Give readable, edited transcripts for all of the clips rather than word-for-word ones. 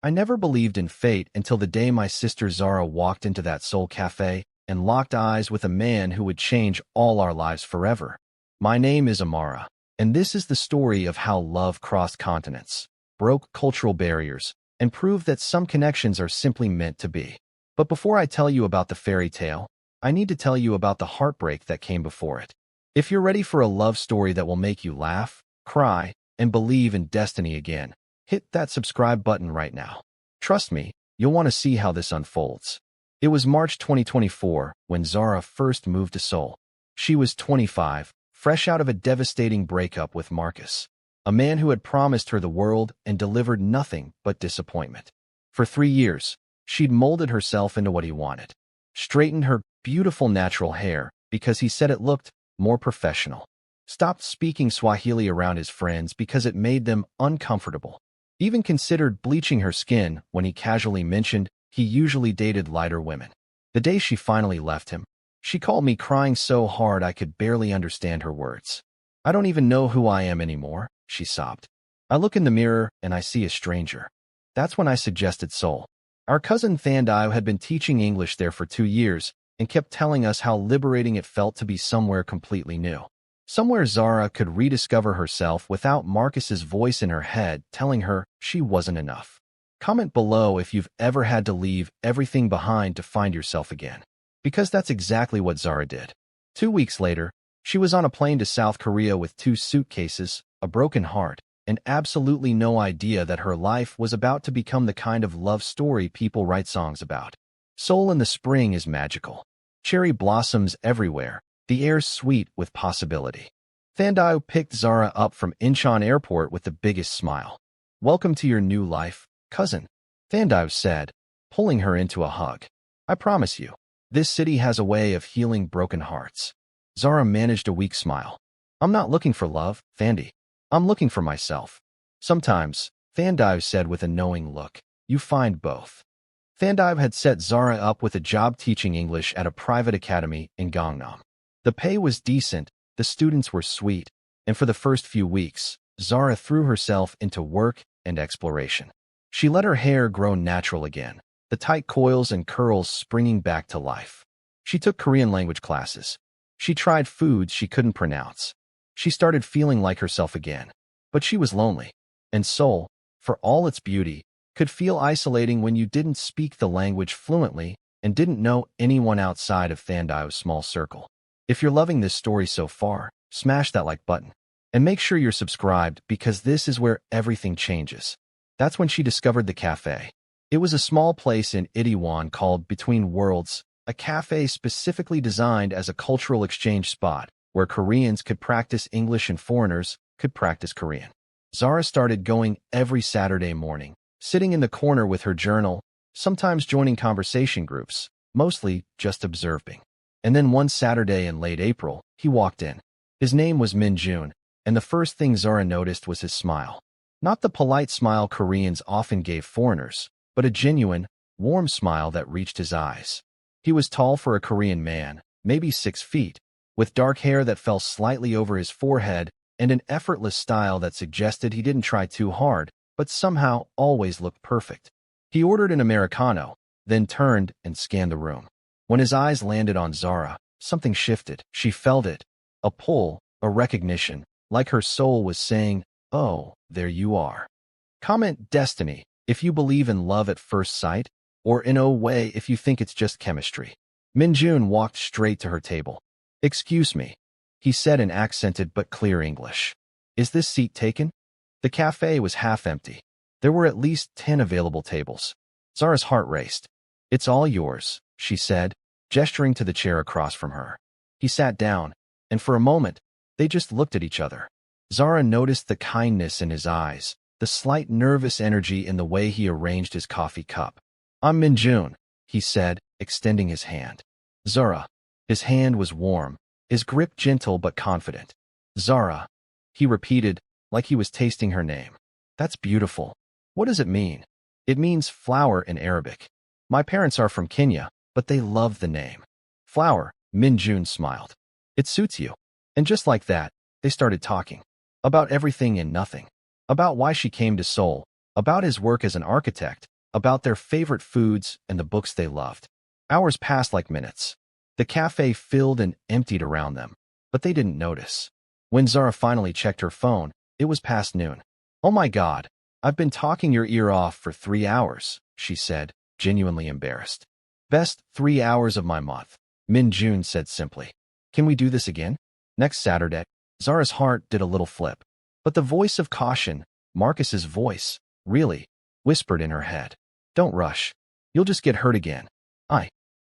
I never believed in fate until the day my sister Zara walked into that Seoul cafe and locked eyes with a man who would change all our lives forever. My name is Amara, and this is the story of how love crossed continents, broke cultural barriers, and proved that some connections are simply meant to be. But before I tell you about the fairy tale, I need to tell you about the heartbreak that came before it. If you're ready for a love story that will make you laugh, cry, and believe in destiny again, hit that subscribe button right now. Trust me, you'll want to see how this unfolds. It was March 2024 when Zara first moved to Seoul. She was 25, fresh out of a devastating breakup with Marcus, a man who had promised her the world and delivered nothing but disappointment. For 3 years, she'd molded herself into what he wanted, straightened her beautiful natural hair because he said it looked more professional, stopped speaking Swahili around his friends because it made them uncomfortable, even considered bleaching her skin when he casually mentioned he usually dated lighter women. The day she finally left him, she called me crying so hard I could barely understand her words. "I don't even know who I am anymore," she sobbed. "I look in the mirror and I see a stranger." That's when I suggested Seoul. Our cousin Thandai had been teaching English there for 2 years and kept telling us how liberating it felt to be somewhere completely new. Somewhere Zara could rediscover herself without Marcus's voice in her head telling her she wasn't enough. Comment below if you've ever had to leave everything behind to find yourself again. Because that's exactly what Zara did. 2 weeks later, she was on a plane to South Korea with 2 suitcases, a broken heart, and absolutely no idea that her life was about to become the kind of love story people write songs about. Seoul in the spring is magical. Cherry blossoms everywhere, the air's sweet with possibility. Thandai picked Zara up from Incheon Airport with the biggest smile. "Welcome to your new life, cousin," Thandai said, pulling her into a hug. "I promise you, this city has a way of healing broken hearts." Zara managed a weak smile. "I'm not looking for love, Thandai. I'm looking for myself." "Sometimes," Thandai said with a knowing look, "you find both." Thandai had set Zara up with a job teaching English at a private academy in Gangnam. The pay was decent, the students were sweet, and for the first few weeks, Zara threw herself into work and exploration. She let her hair grow natural again, the tight coils and curls springing back to life. She took Korean language classes. She tried foods she couldn't pronounce. She started feeling like herself again. But she was lonely. And Seoul, for all its beauty, could feel isolating when you didn't speak the language fluently and didn't know anyone outside of Thandai's small circle. If you're loving this story so far, smash that like button. And make sure you're subscribed because this is where everything changes. That's when she discovered the café. It was a small place in Itaewon called Between Worlds, a cafe specifically designed as a cultural exchange spot where Koreans could practice English and foreigners could practice Korean. Zara started going every Saturday morning, sitting in the corner with her journal, sometimes joining conversation groups, mostly just observing. And then one Saturday in late April, he walked in. His name was Min-jun, and the first thing Zara noticed was his smile. Not the polite smile Koreans often gave foreigners, but a genuine, warm smile that reached his eyes. He was tall for a Korean man, maybe 6 feet, with dark hair that fell slightly over his forehead and an effortless style that suggested he didn't try too hard, but somehow always looked perfect. He ordered an Americano, then turned and scanned the room. When his eyes landed on Zara, something shifted. She felt it. A pull, a recognition, like her soul was saying, "Oh, there you are." Comment destiny if you believe in love at first sight, or in a way if you think it's just chemistry. Min-jun walked straight to her table. "Excuse me," he said in accented but clear English. "Is this seat taken?" The cafe was half empty. There were at least 10 available tables. Zara's heart raced. "It's all yours," she said, gesturing to the chair across from her. He sat down, and for a moment, they just looked at each other. Zara noticed the kindness in his eyes, the slight nervous energy in the way he arranged his coffee cup. "I'm Min-jun," he said, extending his hand. "Zara." His hand was warm, his grip gentle but confident. "Zara," he repeated, like he was tasting her name. "That's beautiful. What does it mean?" "It means flower in Arabic. My parents are from Kenya, but they love the name." "Flower," Min-jun smiled. "It suits you." And just like that, they started talking. About everything and nothing. About why she came to Seoul, about his work as an architect, about their favorite foods and the books they loved. Hours passed like minutes. The cafe filled and emptied around them, but they didn't notice. When Zara finally checked her phone, it was past noon. "Oh my God, I've been talking your ear off for 3 hours," she said, genuinely embarrassed. "Best 3 hours of my month," Min-jun said simply. "Can we do this again?" Next Saturday, Zara's heart did a little flip. But the voice of caution, Marcus's voice, really, whispered in her head. "Don't rush. You'll just get hurt again."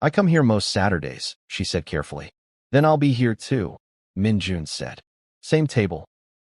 I come here most Saturdays," she said carefully. "Then I'll be here too," Min-jun said. Same table.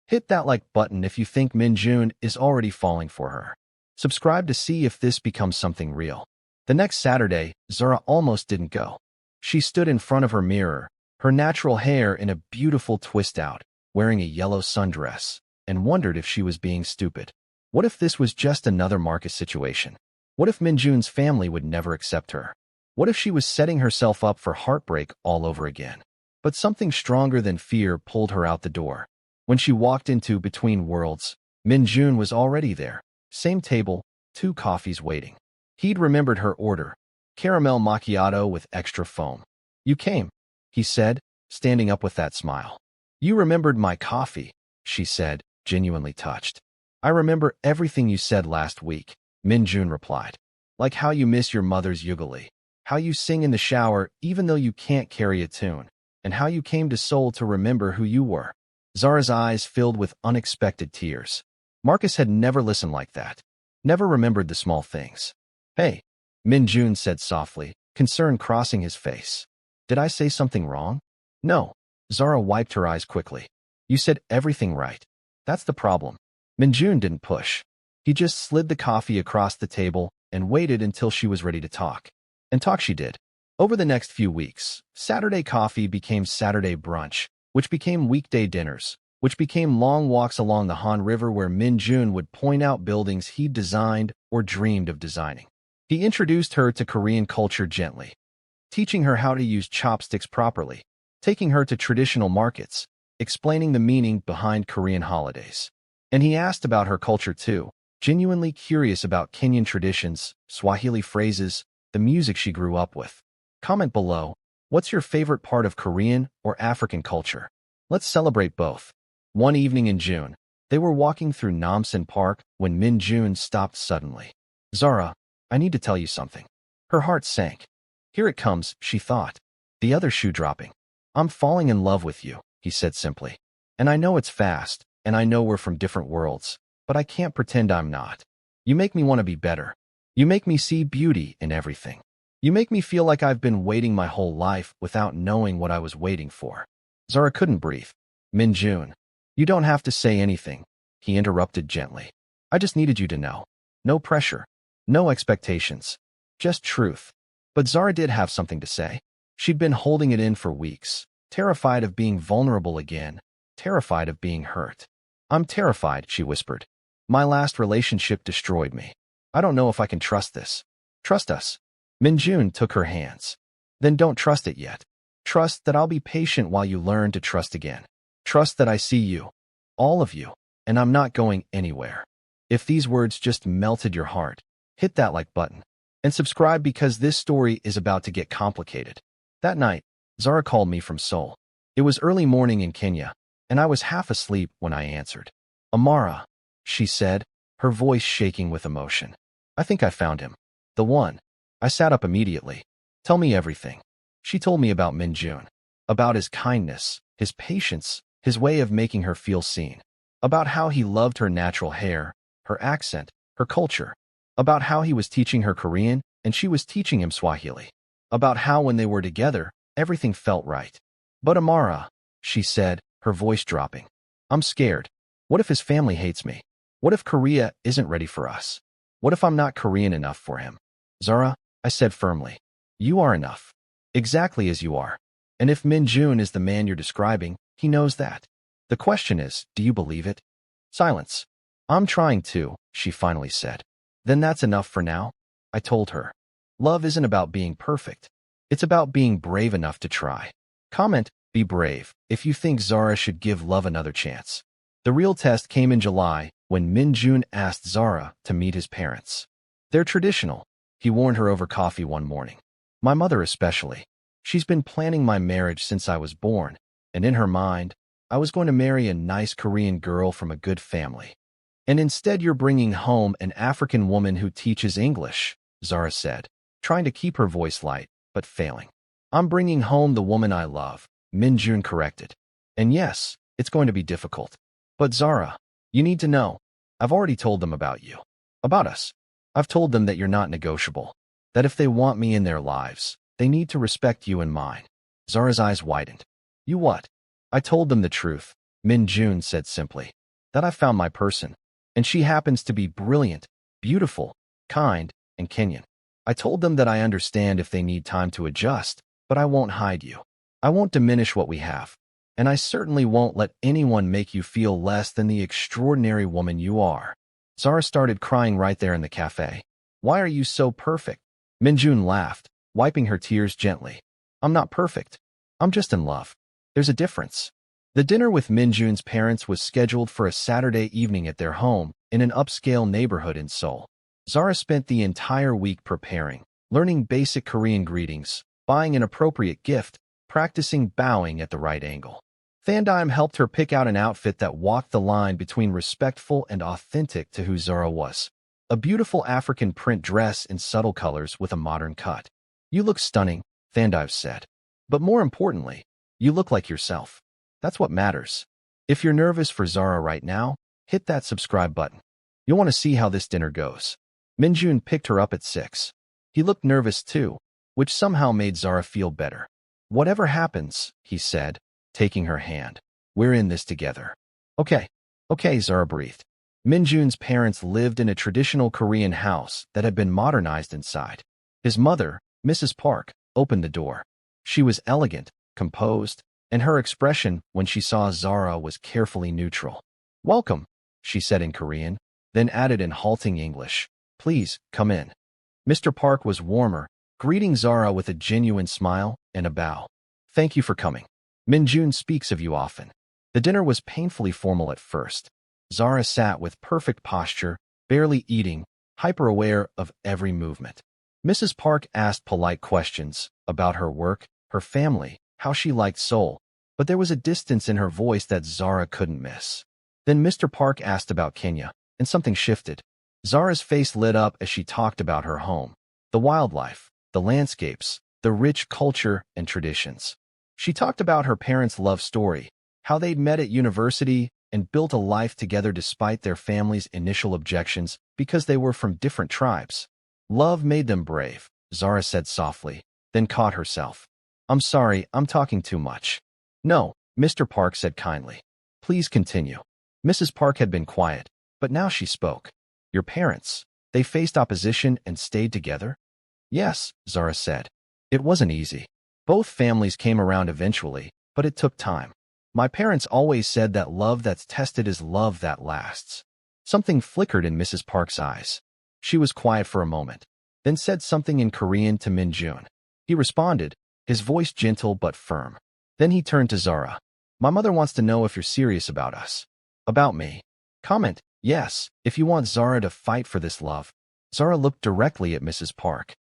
Hit that like button if you think Min-jun is already falling for her. Subscribe to see if this becomes something real. The next Saturday, Zara almost didn't go. She stood in front of her mirror, her natural hair in a beautiful twist out, wearing a yellow sundress, and wondered if she was being stupid. What if this was just another Marcus situation? What if Min-jun's family would never accept her? What if she was setting herself up for heartbreak all over again? But something stronger than fear pulled her out the door. When she walked into Between Worlds, Min-jun was already there. Same table, 2 coffees waiting. He'd remembered her order, caramel macchiato with extra foam. "You came," he said, standing up with that smile. "You remembered my coffee," she said, genuinely touched. "I remember everything you said last week," Min-jun replied. "Like how you miss your mother's Ugali, how you sing in the shower even though you can't carry a tune, and how you came to Seoul to remember who you were." Zara's eyes filled with unexpected tears. Marcus had never listened like that, never remembered the small things. "Hey," Min-jun said softly, concern crossing his face. "Did I say something wrong?" "No." Zara wiped her eyes quickly. "You said everything right. That's the problem." Min-jun didn't push. He just slid the coffee across the table and waited until she was ready to talk. And talk she did. Over the next few weeks, Saturday coffee became Saturday brunch, which became weekday dinners, which became long walks along the Han River where Min-jun would point out buildings he'd designed or dreamed of designing. He introduced her to Korean culture gently, teaching her how to use chopsticks properly, taking her to traditional markets, explaining the meaning behind Korean holidays. And he asked about her culture too, genuinely curious about Kenyan traditions, Swahili phrases, the music she grew up with. Comment below, what's your favorite part of Korean or African culture? Let's celebrate both. One evening in June, they were walking through Namsan Park when Min-jun stopped suddenly. "Zara, I need to tell you something." Her heart sank. Here it comes, she thought. The other shoe dropping. "I'm falling in love with you," he said simply. "And I know it's fast, and I know we're from different worlds, but I can't pretend I'm not. You make me want to be better. You make me see beauty in everything. You make me feel like I've been waiting my whole life without knowing what I was waiting for." Zara couldn't breathe. "Min-jun, you don't have to say anything," he interrupted gently. "I just needed you to know. No pressure. No expectations. Just truth." But Zara did have something to say. She'd been holding it in for weeks, terrified of being vulnerable again, terrified of being hurt. "I'm terrified," she whispered. "My last relationship destroyed me. I don't know if I can trust this." "Trust us." Min-jun took her hands. "Then don't trust it yet. Trust that I'll be patient while you learn to trust again. Trust that I see you, all of you, and I'm not going anywhere." If these words just melted your heart, hit that like button. And subscribe because this story is about to get complicated. That night, Zara called me from Seoul. It was early morning in Kenya, and I was half asleep when I answered. "Amara," she said, her voice shaking with emotion. "I think I found him. The one." I sat up immediately. "Tell me everything." She told me about Min-jun, about his kindness, his patience, his way of making her feel seen, about how he loved her natural hair, her accent, her culture, about how he was teaching her Korean and she was teaching him Swahili, about how when they were together, everything felt right. "But Amara," she said, her voice dropping, "I'm scared. What if his family hates me? What if Korea isn't ready for us? What if I'm not Korean enough for him?" "Zara," I said firmly, "you are enough. Exactly as you are. And if Min-jun is the man you're describing, he knows that. The question is, do you believe it?" Silence. "I'm trying to," she finally said. "Then that's enough for now," I told her. Love isn't about being perfect. It's about being brave enough to try. Comment, "Be brave," if you think Zara should give love another chance. The real test came in July, when Min-jun asked Zara to meet his parents. They're traditional, he warned her over coffee one morning. My mother especially. She's been planning my marriage since I was born, and in her mind, I was going to marry a nice Korean girl from a good family. And instead you're bringing home an African woman who teaches English, Zara said, trying to keep her voice light, but failing. I'm bringing home the woman I love, Min-jun corrected. And yes, it's going to be difficult. But Zara, you need to know, I've already told them about you. About us. I've told them that you're not negotiable. That if they want me in their lives, they need to respect you and mine. Zara's eyes widened. You what? I told them the truth, Min-jun said simply. That I found my person. And she happens to be brilliant, beautiful, kind, and Kenyan. I told them that I understand if they need time to adjust, but I won't hide you. I won't diminish what we have. And I certainly won't let anyone make you feel less than the extraordinary woman you are. Zara started crying right there in the cafe. Why are you so perfect? Min-jun laughed, wiping her tears gently. I'm not perfect. I'm just in love. There's a difference. The dinner with Min-jun's parents was scheduled for a Saturday evening at their home in an upscale neighborhood in Seoul. Zara spent the entire week preparing, learning basic Korean greetings, buying an appropriate gift, practicing bowing at the right angle. Thandime helped her pick out an outfit that walked the line between respectful and authentic to who Zara was. A beautiful African print dress in subtle colors with a modern cut. You look stunning, Thandime said. But more importantly, you look like yourself. That's what matters. If you're nervous for Zara right now, hit that subscribe button. You'll want to see how this dinner goes. Min-jun picked her up at 6. He looked nervous too, which somehow made Zara feel better. Whatever happens, he said, taking her hand. We're in this together. Okay, Zara breathed. Min-jun's parents lived in a traditional Korean house that had been modernized inside. His mother, Mrs. Park, opened the door. She was elegant, composed, and her expression when she saw Zara was carefully neutral. Welcome, she said in Korean, then added in halting English. Please, come in. Mr. Park was warmer, greeting Zara with a genuine smile and a bow. Thank you for coming. Min-jun speaks of you often. The dinner was painfully formal at first. Zara sat with perfect posture, barely eating, hyper-aware of every movement. Mrs. Park asked polite questions about her work, her family, how she liked Seoul, but there was a distance in her voice that Zara couldn't miss. Then Mr. Park asked about Kenya, and something shifted. Zara's face lit up as she talked about her home, the wildlife, the landscapes, the rich culture and traditions. She talked about her parents' love story, how they'd met at university and built a life together despite their family's initial objections because they were from different tribes. Love made them brave, Zara said softly, then caught herself. I'm sorry, I'm talking too much. No, Mr. Park said kindly. Please continue. Mrs. Park had been quiet, but now she spoke. Your parents, they faced opposition and stayed together? Yes, Zara said. It wasn't easy. Both families came around eventually, but it took time. My parents always said that love that's tested is love that lasts. Something flickered in Mrs. Park's eyes. She was quiet for a moment, then said something in Korean to Min-jun. He responded, his voice gentle but firm. Then he turned to Zara. My mother wants to know if you're serious about us. About me. Comment, yes, if you want Zara to fight for this love. Zara looked directly at Mrs. Park.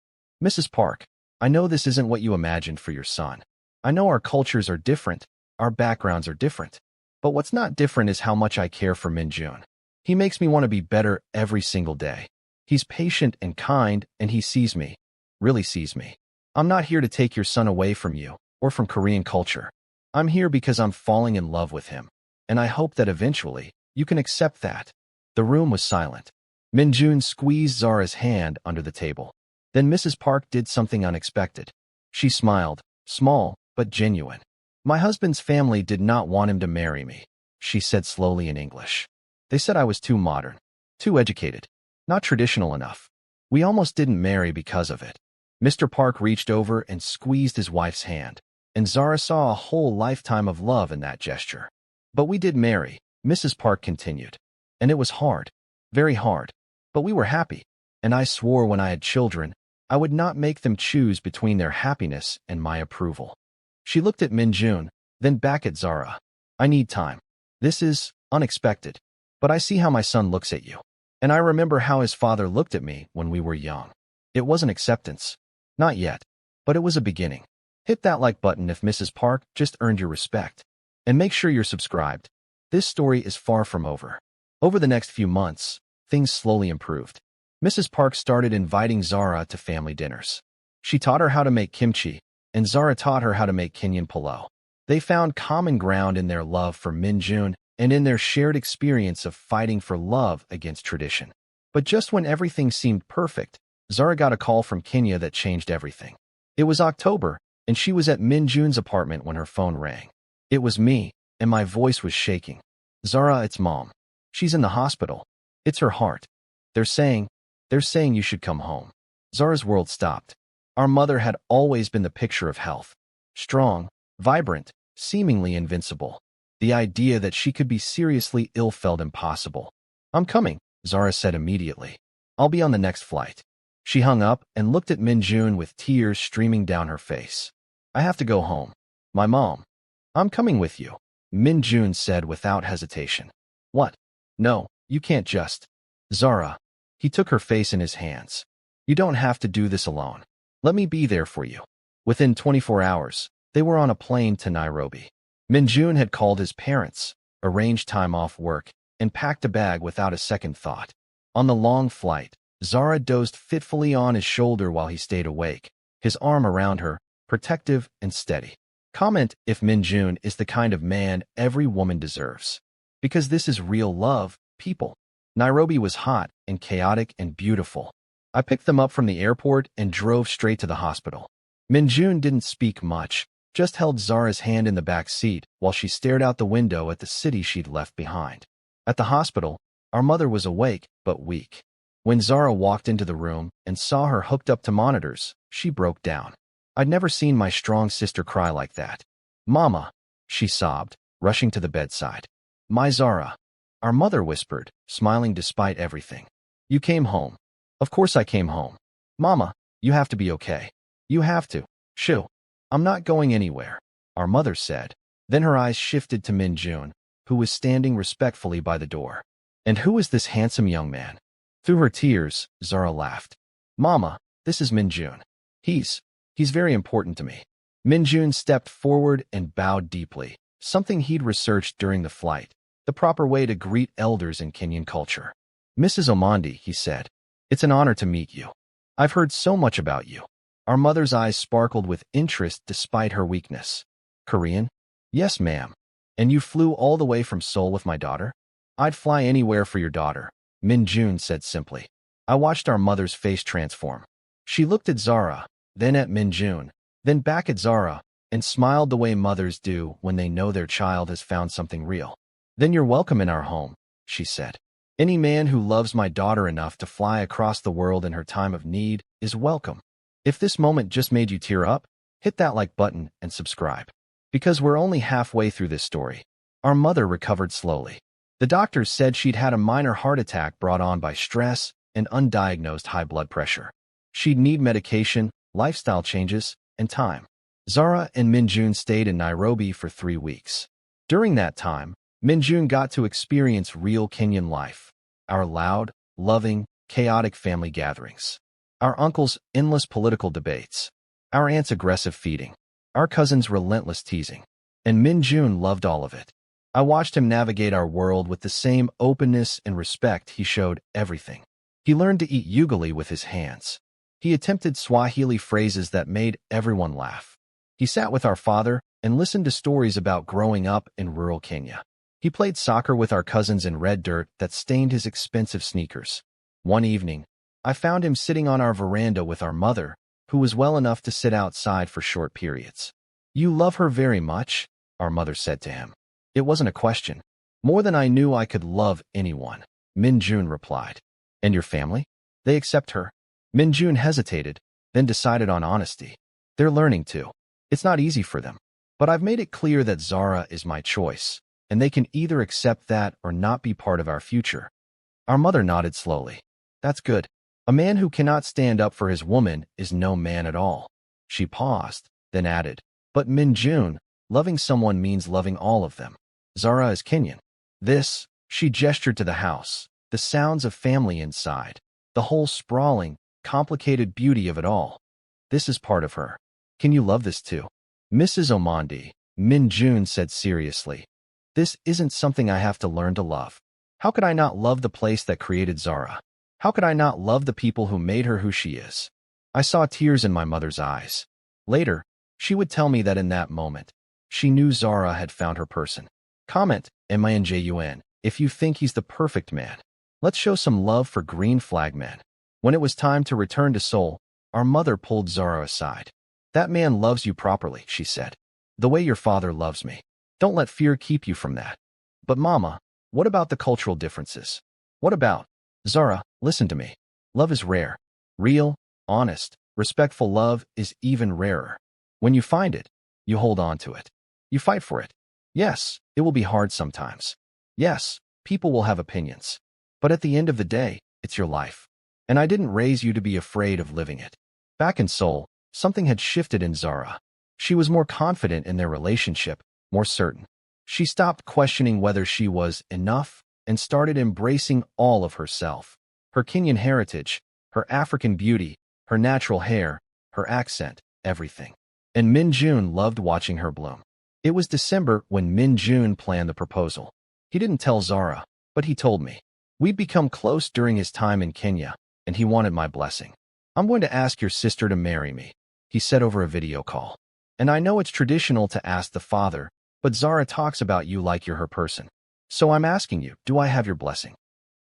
Mrs. Park, I know this isn't what you imagined for your son. I know our cultures are different, our backgrounds are different. But what's not different is how much I care for Min-jun. He makes me want to be better every single day. He's patient and kind, and he sees me. Really sees me. I'm not here to take your son away from you, or from Korean culture. I'm here because I'm falling in love with him. And I hope that eventually, you can accept that. The room was silent. Min-jun squeezed Zara's hand under the table. Then Mrs. Park did something unexpected. She smiled, small, but genuine. My husband's family did not want him to marry me, she said slowly in English. They said I was too modern, too educated, not traditional enough. We almost didn't marry because of it. Mr. Park reached over and squeezed his wife's hand, and Zara saw a whole lifetime of love in that gesture. But we did marry, Mrs. Park continued. And it was hard, very hard. But we were happy, and I swore when I had children, I would not make them choose between their happiness and my approval. She looked at Min-jun, then back at Zara. I need time. This is unexpected. But I see how my son looks at you. And I remember how his father looked at me when we were young. It wasn't acceptance. Not yet. But it was a beginning. Hit that like button if Mrs. Park just earned your respect. And make sure you're subscribed. This story is far from over. Over the next few months, things slowly improved. Mrs. Park started inviting Zara to family dinners. She taught her how to make kimchi, and Zara taught her how to make Kenyan pulao. They found common ground in their love for Min-jun and in their shared experience of fighting for love against tradition. But just when everything seemed perfect, Zara got a call from Kenya that changed everything. It was October, and she was at Min-jun's apartment when her phone rang. It was me, and my voice was shaking. Zara, it's Mom. She's in the hospital. It's her heart. They're saying you should come home. Zara's world stopped. Our mother had always been the picture of health. Strong, vibrant, seemingly invincible. The idea that she could be seriously ill felt impossible. I'm coming, Zara said immediately. I'll be on the next flight. She hung up and looked at Min-jun with tears streaming down her face. I have to go home. My mom. I'm coming with you, Min-jun said without hesitation. What? No, you can't just. Zara. He took her face in his hands. You don't have to do this alone. Let me be there for you. Within 24 hours, they were on a plane to Nairobi. Min-jun had called his parents, arranged time off work, and packed a bag without a second thought. On the long flight, Zara dozed fitfully on his shoulder while he stayed awake, his arm around her, protective and steady. Comment if Min-jun is the kind of man every woman deserves. Because this is real love, people. Nairobi was hot and chaotic and beautiful. I picked them up from the airport and drove straight to the hospital. Min-jun didn't speak much, just held Zara's hand in the back seat while she stared out the window at the city she'd left behind. At the hospital, our mother was awake but weak. When Zara walked into the room and saw her hooked up to monitors, she broke down. I'd never seen my strong sister cry like that. Mama, she sobbed, rushing to the bedside. My Zara. Our mother whispered, smiling despite everything. You came home. Of course I came home. Mama, you have to be okay. You have to. Shoo. I'm not going anywhere, our mother said. Then her eyes shifted to Min-jun, who was standing respectfully by the door. And who is this handsome young man? Through her tears, Zara laughed. Mama, this is Min-jun. He's very important to me. Min-jun stepped forward and bowed deeply, something he'd researched during the flight, the proper way to greet elders in Kenyan culture. Mrs. Omondi, he said, it's an honor to meet you. I've heard so much about you. Our mother's eyes sparkled with interest despite her weakness. Korean? Yes, ma'am. And you flew all the way from Seoul with my daughter? I'd fly anywhere for your daughter, Min-jun said simply. I watched our mother's face transform. She looked at Zara, then at Min-jun, then back at Zara, and smiled the way mothers do when they know their child has found something real. Then you're welcome in our home, she said. Any man who loves my daughter enough to fly across the world in her time of need is welcome. If this moment just made you tear up, hit that like button and subscribe. Because we're only halfway through this story. Our mother recovered slowly. The doctors said she'd had a minor heart attack brought on by stress and undiagnosed high blood pressure. She'd need medication, lifestyle changes, and time. Zara and Min-jun stayed in Nairobi for 3 weeks. During that time, Min-jun got to experience real Kenyan life. Our loud, loving, chaotic family gatherings. Our uncle's endless political debates. Our aunt's aggressive feeding. Our cousin's relentless teasing. And Min-jun loved all of it. I watched him navigate our world with the same openness and respect he showed everything. He learned to eat ugali with his hands. He attempted Swahili phrases that made everyone laugh. He sat with our father and listened to stories about growing up in rural Kenya. He played soccer with our cousins in red dirt that stained his expensive sneakers. One evening, I found him sitting on our veranda with our mother, who was well enough to sit outside for short periods. You love her very much, our mother said to him. It wasn't a question. More than I knew I could love anyone, Min-jun replied. And your family? They accept her? Min-jun hesitated, then decided on honesty. They're learning to. It's not easy for them. But I've made it clear that Zara is my choice, and they can either accept that or not be part of our future. Our mother nodded slowly. That's good. A man who cannot stand up for his woman is no man at all. She paused, then added, but Min-jun, loving someone means loving all of them. Zara is Kenyan. This She gestured to the house, the sounds of family inside, the whole sprawling, complicated beauty of it all. This is part of her. Can you love this too? Mrs. Omandi, Min-jun said seriously. This isn't something I have to learn to love. How could I not love the place that created Zara? How could I not love the people who made her who she is? I saw tears in my mother's eyes. Later, she would tell me that in that moment, she knew Zara had found her person. Comment, Min-jun, if you think he's the perfect man. Let's show some love for green flag men. When it was time to return to Seoul, our mother pulled Zara aside. That man loves you properly, she said. The way your father loves me. Don't let fear keep you from that. But Mama, what about the cultural differences? What about? Zara, listen to me. Love is rare. Real, honest, respectful love is even rarer. When you find it, you hold on to it. You fight for it. Yes, it will be hard sometimes. Yes, people will have opinions. But at the end of the day, it's your life. And I didn't raise you to be afraid of living it. Back in Seoul, something had shifted in Zara. She was more confident in their relationship, more certain. She stopped questioning whether she was enough and started embracing all of herself. Her Kenyan heritage, her African beauty, her natural hair, her accent, everything. And Min-jun loved watching her bloom. It was December when Min-jun planned the proposal. He didn't tell Zara, but he told me. We'd become close during his time in Kenya, and he wanted my blessing. I'm going to ask your sister to marry me, he said over a video call. And I know it's traditional to ask the father, but Zara talks about you like you're her person. So I'm asking you, do I have your blessing?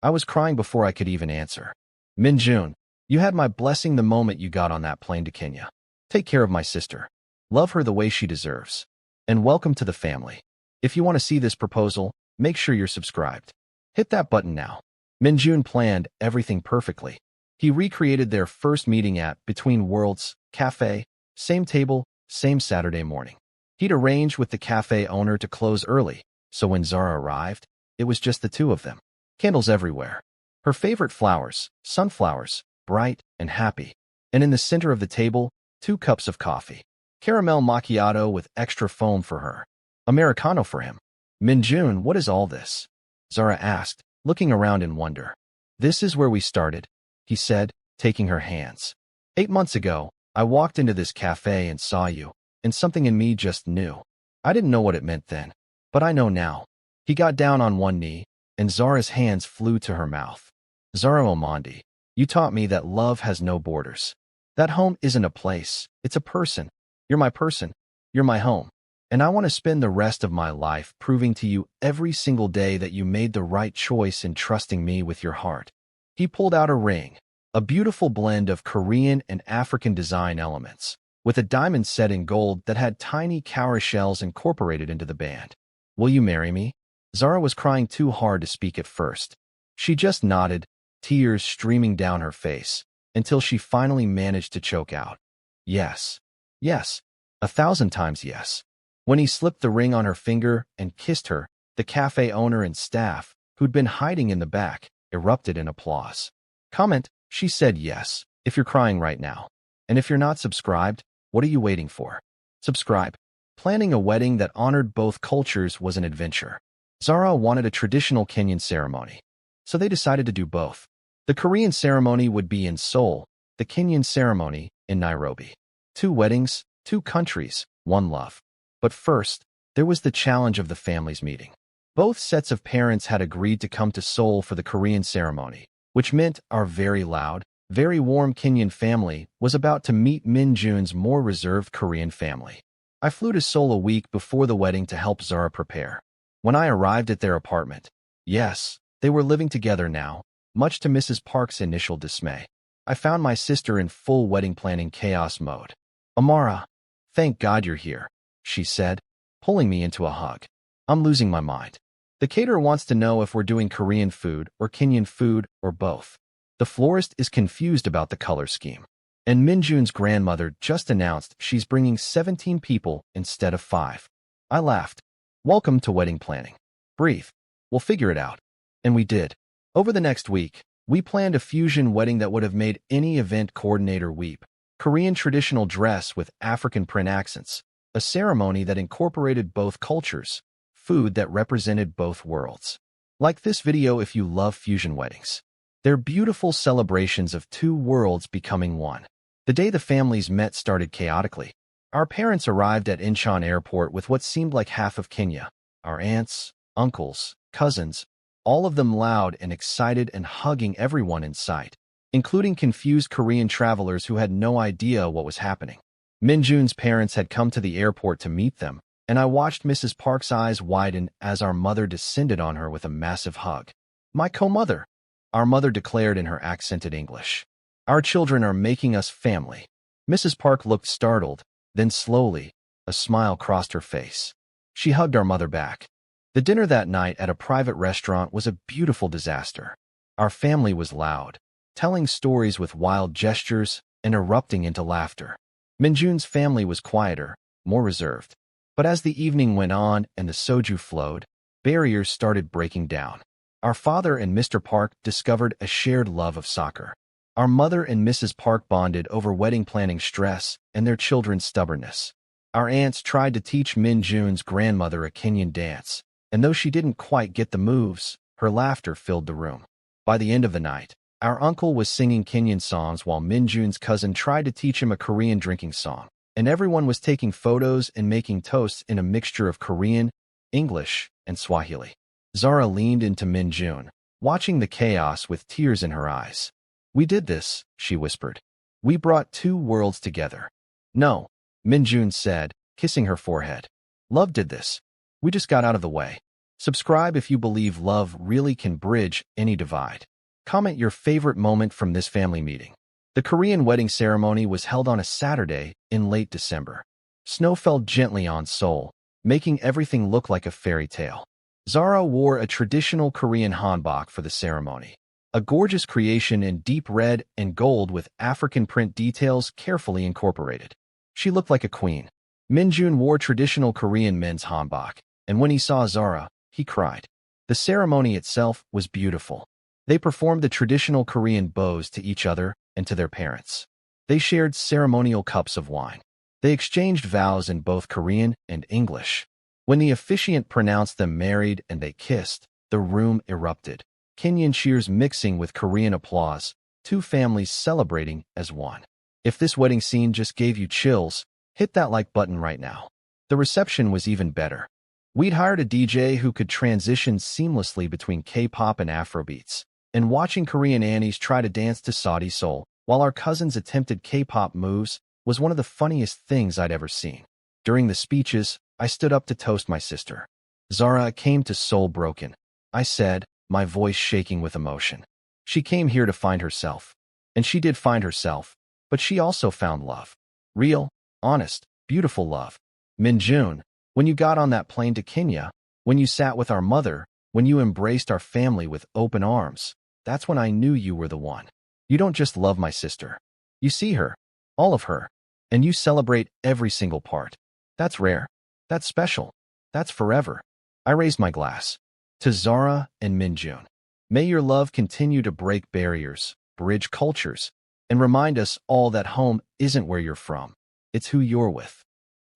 I was crying before I could even answer. Min-jun, you had my blessing the moment you got on that plane to Kenya. Take care of my sister. Love her the way she deserves. And welcome to the family. If you want to see this proposal, make sure you're subscribed. Hit that button now. Min-jun planned everything perfectly. He recreated their first meeting at Between Worlds, café, same table, same Saturday morning. He'd arranged with the cafe owner to close early, so when Zara arrived, it was just the two of them. Candles everywhere. Her favorite flowers, sunflowers, bright and happy. And in the center of the table, 2 cups of coffee. Caramel macchiato with extra foam for her. Americano for him. Min-jun, what is all this? Zara asked, looking around in wonder. This is where we started, he said, taking her hands. 8 months ago, I walked into this cafe and saw you, and something in me just knew. I didn't know what it meant then, but I know now. He got down on one knee, and Zara's hands flew to her mouth. Zara Omandi, you taught me that love has no borders. That home isn't a place, it's a person. You're my person. You're my home. And I want to spend the rest of my life proving to you every single day that you made the right choice in trusting me with your heart. He pulled out a ring, a beautiful blend of Korean and African design elements, with a diamond set in gold that had tiny cowrie shells incorporated into the band. Will you marry me? Zara was crying too hard to speak at first. She just nodded, tears streaming down her face, until she finally managed to choke out. Yes. Yes. 1,000 times yes. When he slipped the ring on her finger and kissed her, the cafe owner and staff, who'd been hiding in the back, erupted in applause. Comment, she said yes, if you're crying right now. And if you're not subscribed, what are you waiting for? Subscribe. Planning a wedding that honored both cultures was an adventure. Zara wanted a traditional Kenyan ceremony, so they decided to do both. The Korean ceremony would be in Seoul, the Kenyan ceremony in Nairobi. 2 weddings, 2 countries, 1 love. But first, there was the challenge of the families meeting. Both sets of parents had agreed to come to Seoul for the Korean ceremony, which meant our very loud, very warm Kenyan family was about to meet Min-jun's more reserved Korean family. I flew to Seoul a week before the wedding to help Zara prepare. When I arrived at their apartment, yes, they were living together now, much to Mrs. Park's initial dismay. I found my sister in full wedding planning chaos mode. Amara, thank God you're here, she said, pulling me into a hug. I'm losing my mind. The caterer wants to know if we're doing Korean food or Kenyan food or both. The florist is confused about the color scheme. And Min-jun's grandmother just announced she's bringing 17 people instead of 5. I laughed. Welcome to wedding planning. Breathe. We'll figure it out. And we did. Over the next week, we planned a fusion wedding that would have made any event coordinator weep. Korean traditional dress with African print accents, a ceremony that incorporated both cultures, food that represented both worlds. Like this video if you love fusion weddings. They're beautiful celebrations of two worlds becoming one. The day the families met started chaotically. Our parents arrived at Incheon Airport with what seemed like half of Kenya. Our aunts, uncles, cousins, all of them loud and excited and hugging everyone in sight, including confused Korean travelers who had no idea what was happening. Min-jun's parents had come to the airport to meet them, and I watched Mrs. Park's eyes widen as our mother descended on her with a massive hug. "My co-mother," our mother declared in her accented English. "Our children are making us family." Mrs. Park looked startled, then slowly, a smile crossed her face. She hugged our mother back. The dinner that night at a private restaurant was a beautiful disaster. Our family was loud, telling stories with wild gestures and erupting into laughter. Min-jun's family was quieter, more reserved. But as the evening went on and the soju flowed, barriers started breaking down. Our father and Mr. Park discovered a shared love of soccer. Our mother and Mrs. Park bonded over wedding planning stress and their children's stubbornness. Our aunts tried to teach Min-jun's grandmother a Kenyan dance, and though she didn't quite get the moves, her laughter filled the room. By the end of the night, our uncle was singing Kenyan songs while Min-jun's cousin tried to teach him a Korean drinking song, and everyone was taking photos and making toasts in a mixture of Korean, English, and Swahili. Zara leaned into Min-jun, watching the chaos with tears in her eyes. "We did this," she whispered. "We brought two worlds together." "No," Min-jun said, kissing her forehead. "Love did this. We just got out of the way." Subscribe if you believe love really can bridge any divide. Comment your favorite moment from this family meeting. The Korean wedding ceremony was held on a Saturday in late December. Snow fell gently on Seoul, making everything look like a fairy tale. Zara wore a traditional Korean hanbok for the ceremony, a gorgeous creation in deep red and gold with African print details carefully incorporated. She looked like a queen. Min-jun wore traditional Korean men's hanbok, and when he saw Zara, he cried. The ceremony itself was beautiful. They performed the traditional Korean bows to each other and to their parents. They shared ceremonial cups of wine. They exchanged vows in both Korean and English. When the officiant pronounced them married and they kissed, the room erupted. Kenyan cheers mixing with Korean applause, two families celebrating as one. If this wedding scene just gave you chills, hit that like button right now. The reception was even better. We'd hired a DJ who could transition seamlessly between K-pop and Afrobeats, and watching Korean Annies try to dance to Saudi Soul while our cousins attempted K-pop moves was one of the funniest things I'd ever seen. During the speeches, I stood up to toast my sister. Zara came to Seoul broken, I said, my voice shaking with emotion. She came here to find herself. And she did find herself, but she also found love. Real, honest, beautiful love. Min-jun, when you got on that plane to Kenya, when you sat with our mother, when you embraced our family with open arms, that's when I knew you were the one. You don't just love my sister. You see her, all of her, and you celebrate every single part. That's rare. That's special. That's forever. I raised my glass. To Zara and Min-jun. May your love continue to break barriers, bridge cultures, and remind us all that home isn't where you're from. It's who you're with.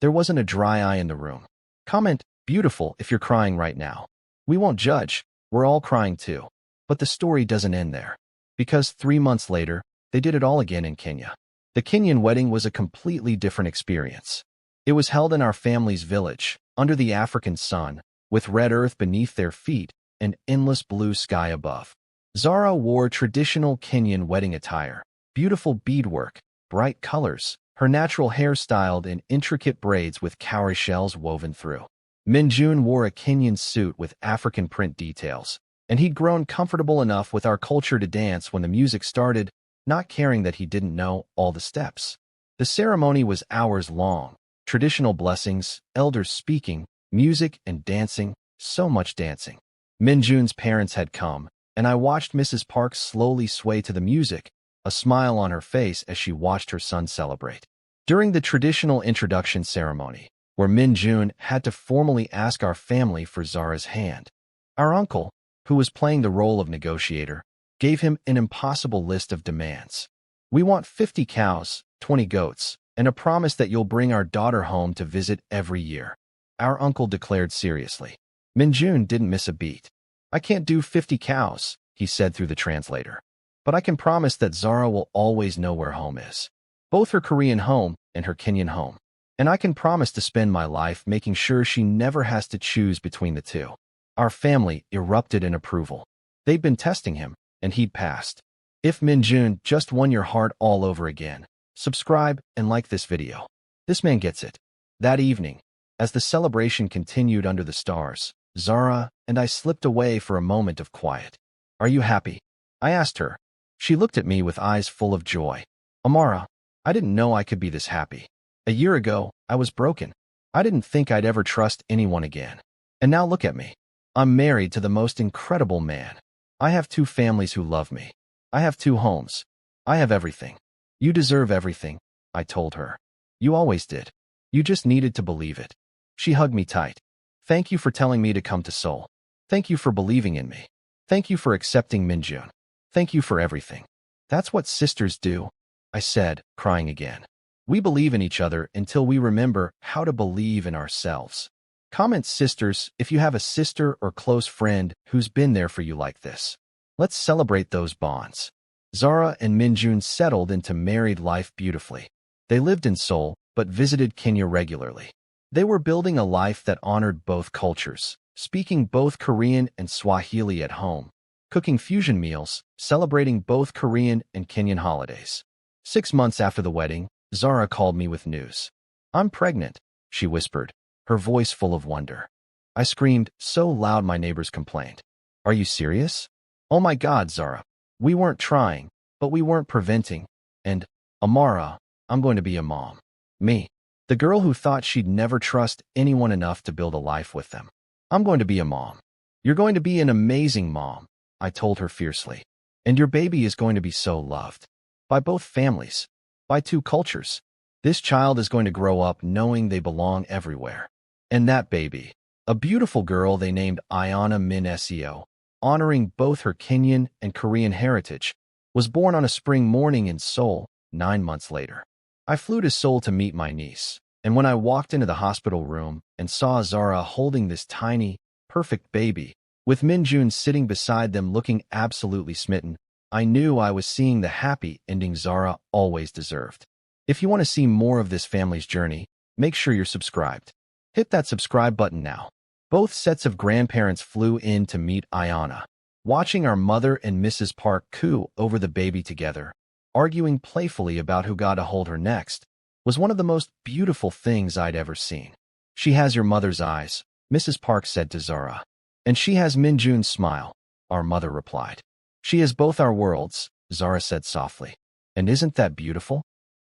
There wasn't a dry eye in the room. Comment, beautiful, if you're crying right now. We won't judge. We're all crying too. But the story doesn't end there. Because 3 months later, they did it all again in Kenya. The Kenyan wedding was a completely different experience. It was held in our family's village, under the African sun, with red earth beneath their feet and endless blue sky above. Zara wore traditional Kenyan wedding attire, beautiful beadwork, bright colors, her natural hair styled in intricate braids with cowrie shells woven through. Min-jun wore a Kenyan suit with African print details, and he'd grown comfortable enough with our culture to dance when the music started, not caring that he didn't know all the steps. The ceremony was hours long, traditional blessings, elders speaking, music and dancing, so much dancing. Min-jun's parents had come, and I watched Mrs. Park slowly sway to the music, a smile on her face as she watched her son celebrate. During the traditional introduction ceremony, where Min-jun had to formally ask our family for Zara's hand, our uncle, who was playing the role of negotiator, gave him an impossible list of demands. "We want 50 cows, 20 goats, and a promise that you'll bring our daughter home to visit every year," our uncle declared seriously. Min-jun didn't miss a beat. I can't do 50 cows, he said through the translator. But I can promise that Zara will always know where home is. Both her Korean home and her Kenyan home. And I can promise to spend my life making sure she never has to choose between the two. Our family erupted in approval. They'd been testing him, and he'd passed. If Min-jun just won your heart all over again, subscribe and like this video. This man gets it. That evening, as the celebration continued under the stars, Zara and I slipped away for a moment of quiet. Are you happy? I asked her. She looked at me with eyes full of joy. Amara, I didn't know I could be this happy. A year ago, I was broken. I didn't think I'd ever trust anyone again. And now look at me. I'm married to the most incredible man. I have 2 families who love me. I have 2 homes. I have everything. You deserve everything, I told her. You always did. You just needed to believe it. She hugged me tight. Thank you for telling me to come to Seoul. Thank you for believing in me. Thank you for accepting Min-jun. Thank you for everything. That's what sisters do, I said, crying again. We believe in each other until we remember how to believe in ourselves. Comment sisters if you have a sister or close friend who's been there for you like this. Let's celebrate those bonds. Zara and Min-jun settled into married life beautifully. They lived in Seoul, but visited Kenya regularly. They were building a life that honored both cultures, speaking both Korean and Swahili at home, cooking fusion meals, celebrating both Korean and Kenyan holidays. 6 months after the wedding, Zara called me with news. I'm pregnant, she whispered, her voice full of wonder. I screamed so loud my neighbors complained. Are you serious? Oh my God, Zara. We weren't trying, but we weren't preventing. And, Amara, I'm going to be a mom. Me, the girl who thought she'd never trust anyone enough to build a life with them. I'm going to be a mom. You're going to be an amazing mom, I told her fiercely. And your baby is going to be so loved. By both families. By 2 cultures. This child is going to grow up knowing they belong everywhere. And that baby, a beautiful girl they named Ayana Min-seo, honoring both her Kenyan and Korean heritage, was born on a spring morning in Seoul 9 months later. I flew to Seoul to meet my niece, and when I walked into the hospital room and saw Zara holding this tiny, perfect baby, with Min-jun sitting beside them looking absolutely smitten, I knew I was seeing the happy ending Zara always deserved. If you want to see more of this family's journey, make sure you're subscribed. Hit that subscribe button now. Both sets of grandparents flew in to meet Ayana. Watching our mother and Mrs. Park coo over the baby together, arguing playfully about who got to hold her next, was one of the most beautiful things I'd ever seen. She has your mother's eyes, Mrs. Park said to Zara. And she has Min-jun's smile, our mother replied. She is both our worlds, Zara said softly. And isn't that beautiful?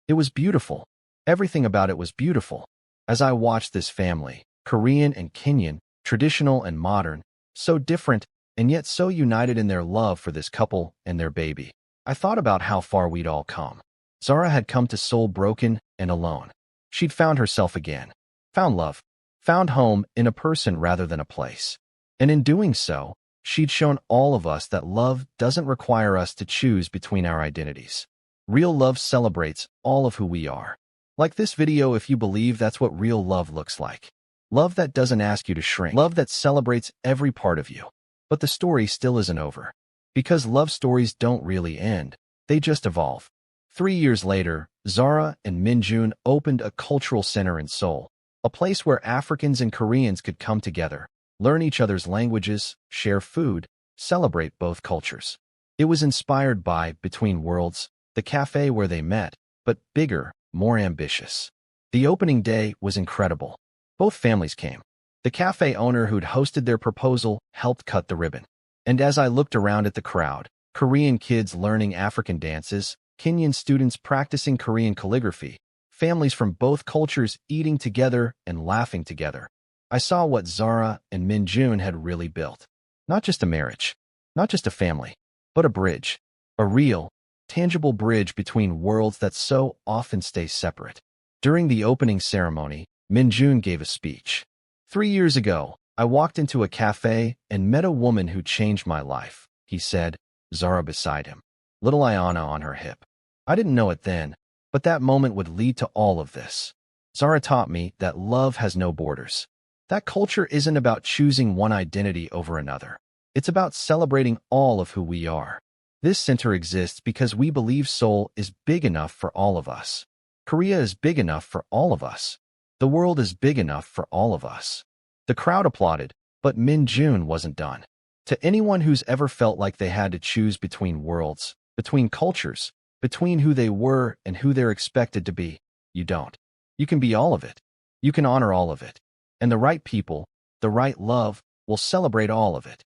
It was beautiful. Everything about it was beautiful. As I watched this family, Korean and Kenyan, traditional and modern, so different and yet so united in their love for this couple and their baby, I thought about how far we'd all come. Zara had come to Seoul broken and alone. She'd found herself again, found love, found home in a person rather than a place. And in doing so, she'd shown all of us that love doesn't require us to choose between our identities. Real love celebrates all of who we are. Like this video if you believe that's what real love looks like. Love that doesn't ask you to shrink. Love that celebrates every part of you. But the story still isn't over. Because love stories don't really end. They just evolve. 3 years later, Zara and Min-jun opened a cultural center in Seoul, a place where Africans and Koreans could come together, learn each other's languages, share food, celebrate both cultures. It was inspired by Between Worlds, the cafe where they met, but bigger, more ambitious. The opening day was incredible. Both families came. The cafe owner who'd hosted their proposal helped cut the ribbon. And as I looked around at the crowd, Korean kids learning African dances, Kenyan students practicing Korean calligraphy, families from both cultures eating together and laughing together, I saw what Zara and Min-jun had really built. Not just a marriage, not just a family, but a bridge. A real, tangible bridge between worlds that so often stay separate. During the opening ceremony, Min-jun gave a speech. 3 years ago, I walked into a cafe and met a woman who changed my life, he said, Zara beside him, little Ayana on her hip. I didn't know it then, but that moment would lead to all of this. Zara taught me that love has no borders. That culture isn't about choosing one identity over another. It's about celebrating all of who we are. This center exists because we believe Seoul is big enough for all of us. Korea is big enough for all of us. The world is big enough for all of us. The crowd applauded, but Min-jun wasn't done. To anyone who's ever felt like they had to choose between worlds, between cultures, between who they were and who they're expected to be, you don't. You can be all of it. You can honor all of it. And the right people, the right love, will celebrate all of it.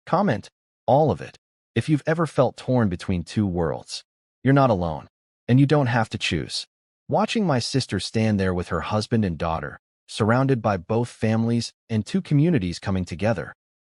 Comment, all of it. If you've ever felt torn between two worlds, you're not alone, and you don't have to choose. Watching my sister stand there with her husband and daughter, surrounded by both families and two communities coming together,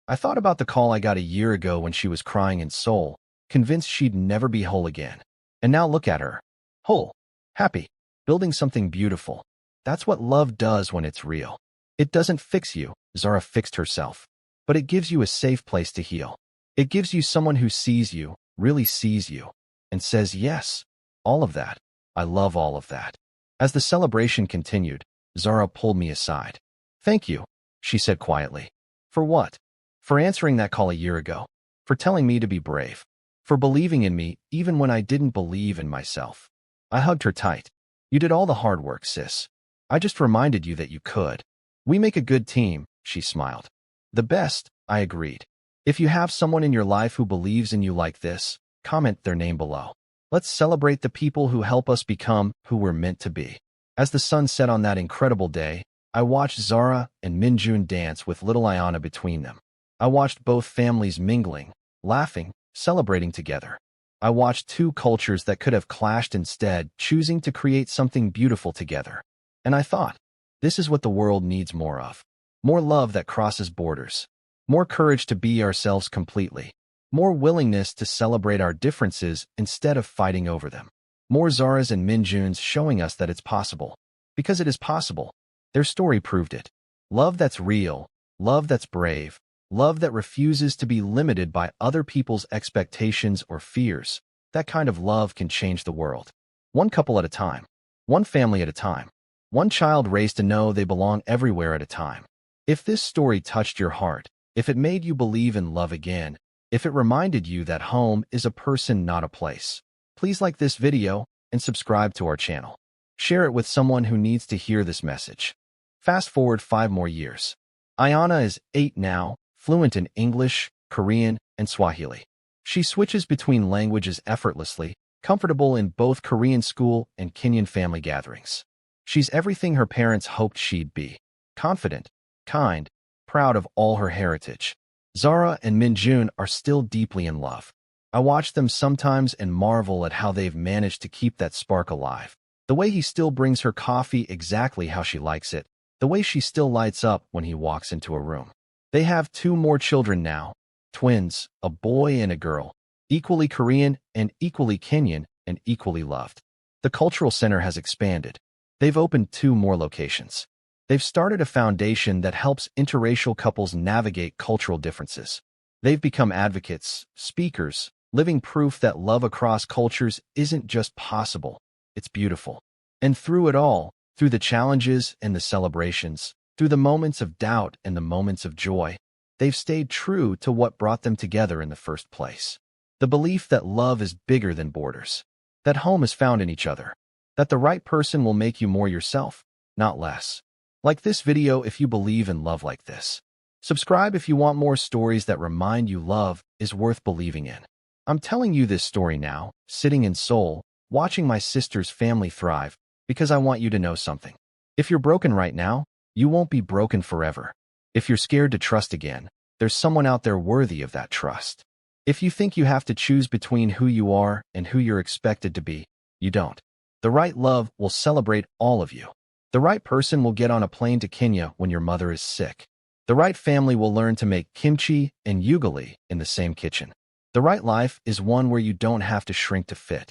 I thought about the call I got a year ago when she was crying in Seoul, convinced she'd never be whole again. And now look at her. Whole, happy, building something beautiful. That's what love does when it's real. It doesn't fix you, Zara fixed herself, but it gives you a safe place to heal. It gives you someone who sees you, really sees you, and says, yes, all of that. I love all of that. As the celebration continued, Zara pulled me aside. Thank you, she said quietly. For what? For answering that call a year ago. For telling me to be brave. For believing in me even when I didn't believe in myself. I hugged her tight. You did all the hard work, sis. I just reminded you that you could. We make a good team, she smiled. The best, I agreed. If you have someone in your life who believes in you like this, comment their name below. Let's celebrate the people who help us become who we're meant to be. As the sun set on that incredible day, I watched Zara and Min-jun dance with little Ayana between them. I watched both families mingling, laughing, celebrating together. I watched two cultures that could have clashed instead, choosing to create something beautiful together. And I thought, this is what the world needs more of. More love that crosses borders. More courage to be ourselves completely. More willingness to celebrate our differences instead of fighting over them. More Zaras and Min-juns showing us that it's possible. Because it is possible. Their story proved it. Love that's real. Love that's brave. Love that refuses to be limited by other people's expectations or fears. That kind of love can change the world. One couple at a time. One family at a time. One child raised to know they belong everywhere at a time. If this story touched your heart, if it made you believe in love again, if it reminded you that home is a person, not a place, please like this video and subscribe to our channel. Share it with someone who needs to hear this message. Fast forward 5 more years. Ayana is 8 now, fluent in English, Korean, and Swahili. She switches between languages effortlessly, comfortable in both Korean school and Kenyan family gatherings. She's everything her parents hoped she'd be. Confident, kind, proud of all her heritage. Zara and Min-jun are still deeply in love. I watch them sometimes and marvel at how they've managed to keep that spark alive. The way he still brings her coffee exactly how she likes it. The way she still lights up when he walks into a room. They have 2 more children now. Twins, a boy and a girl. Equally Korean and equally Kenyan and equally loved. The cultural center has expanded. They've opened 2 more locations. They've started a foundation that helps interracial couples navigate cultural differences. They've become advocates, speakers, living proof that love across cultures isn't just possible, it's beautiful. And through it all, through the challenges and the celebrations, through the moments of doubt and the moments of joy, they've stayed true to what brought them together in the first place. The belief that love is bigger than borders, that home is found in each other, that the right person will make you more yourself, not less. Like this video if you believe in love like this. Subscribe if you want more stories that remind you love is worth believing in. I'm telling you this story now, sitting in Seoul, watching my sister's family thrive, because I want you to know something. If you're broken right now, you won't be broken forever. If you're scared to trust again, there's someone out there worthy of that trust. If you think you have to choose between who you are and who you're expected to be, you don't. The right love will celebrate all of you. The right person will get on a plane to Kenya when your mother is sick. The right family will learn to make kimchi and ugali in the same kitchen. The right life is one where you don't have to shrink to fit.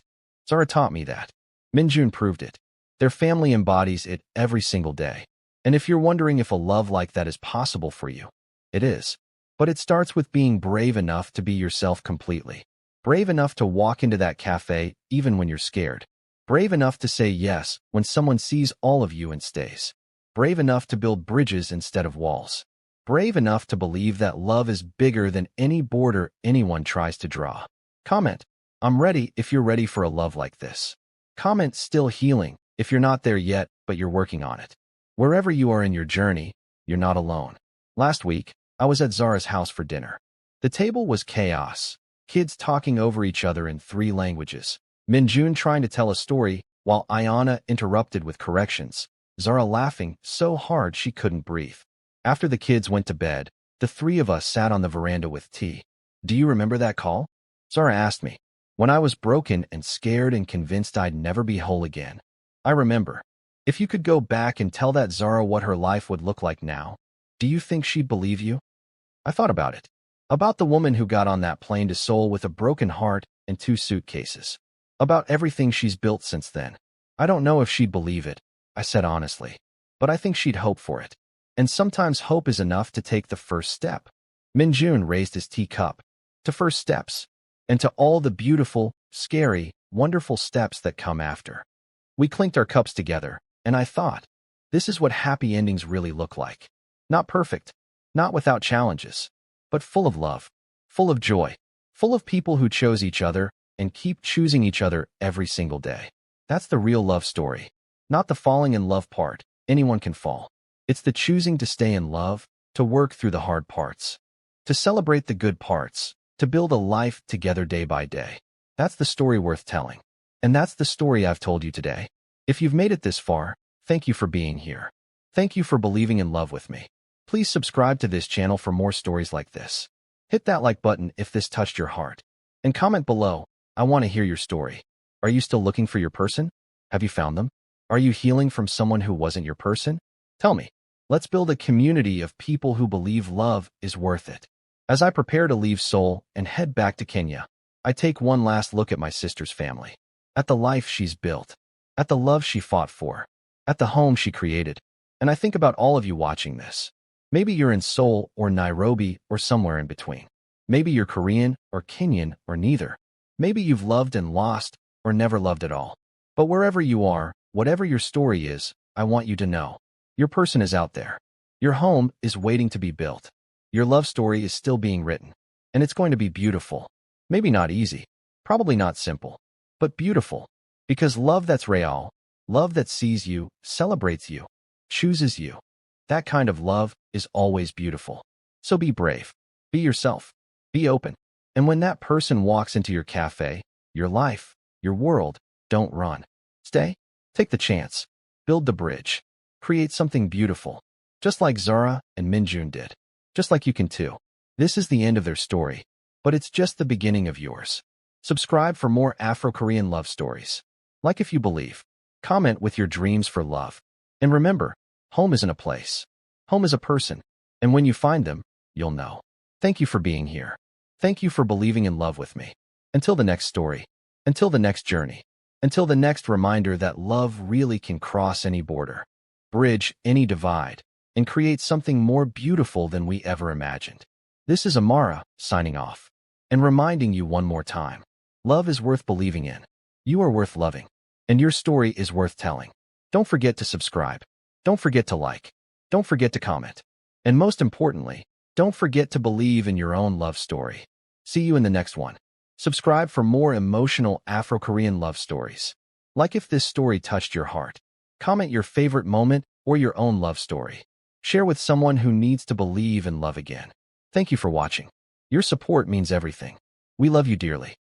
Zara taught me that. Min-jun proved it. Their family embodies it every single day. And if you're wondering if a love like that is possible for you, it is. But it starts with being brave enough to be yourself completely. Brave enough to walk into that cafe even when you're scared. Brave enough to say yes when someone sees all of you and stays. Brave enough to build bridges instead of walls. brave enough to believe that love is bigger than any border anyone tries to draw. Comment, I'm ready if you're ready for a love like this. Comment, still healing if you're not there yet, but you're working on it. Wherever you are in your journey, you're not alone. Last week, I was at Zara's house for dinner. The table was chaos. Kids talking over each other in 3 languages. Min-jun trying to tell a story, while Ayana interrupted with corrections. Zara laughing so hard she couldn't breathe. After the kids went to bed, the 3 of us sat on the veranda with tea. Do you remember that call? Zara asked me. When I was broken and scared and convinced I'd never be whole again. I remember. If you could go back and tell that Zara what her life would look like now, do you think she'd believe you? I thought about it. About the woman who got on that plane to Seoul with a broken heart and 2 suitcases. About everything she's built since then. I don't know if she'd believe it, I said honestly. But I think she'd hope for it. And sometimes hope is enough to take the first step. Min-jun raised his teacup. To first steps. And to all the beautiful, scary, wonderful steps that come after. We clinked our cups together, and I thought, this is what happy endings really look like. Not perfect, not without challenges, but full of love, full of joy, full of people who chose each other and keep choosing each other every single day. That's the real love story. Not the falling in love part. Anyone can fall. It's the choosing to stay in love, to work through the hard parts, to celebrate the good parts, to build a life together day by day. That's the story worth telling. And that's the story I've told you today. If you've made it this far, thank you for being here. Thank you for believing in love with me. Please subscribe to this channel for more stories like this. Hit that like button if this touched your heart. And comment below, I want to hear your story. Are you still looking for your person? Have you found them? Are you healing from someone who wasn't your person? Tell me. Let's build a community of people who believe love is worth it. As I prepare to leave Seoul and head back to Kenya, I take one last look at my sister's family. At the life she's built. At the love she fought for. At the home she created. And I think about all of you watching this. Maybe you're in Seoul or Nairobi or somewhere in between. Maybe you're Korean or Kenyan or neither. Maybe you've loved and lost or never loved at all. But wherever you are, whatever your story is, I want you to know. Your person is out there. Your home is waiting to be built. Your love story is still being written. And it's going to be beautiful. Maybe not easy. Probably not simple. But beautiful. Because love that's real, love that sees you, celebrates you, chooses you. That kind of love is always beautiful. So be brave. Be yourself. Be open. And when that person walks into your cafe, your life, your world, don't run. Stay. Take the chance. Build the bridge. Create something beautiful. Just like Zara and Min-jun did. Just like you can too. This is the end of their story. But it's just the beginning of yours. Subscribe for more Afro-Korean love stories. Like if you believe. Comment with your dreams for love. And remember, home isn't a place. Home is a person. And when you find them, you'll know. Thank you for being here. Thank you for believing in love with me. Until the next story. Until the next journey. Until the next reminder that love really can cross any border, bridge any divide, and create something more beautiful than we ever imagined. This is Amara, signing off. And reminding you one more time. Love is worth believing in. You are worth loving. And your story is worth telling. Don't forget to subscribe. Don't forget to like. Don't forget to comment. And most importantly, don't forget to believe in your own love story. See you in the next one. Subscribe for more emotional Afro-Korean love stories. Like if this story touched your heart. Comment your favorite moment or your own love story. Share with someone who needs to believe in love again. Thank you for watching. Your support means everything. We love you dearly.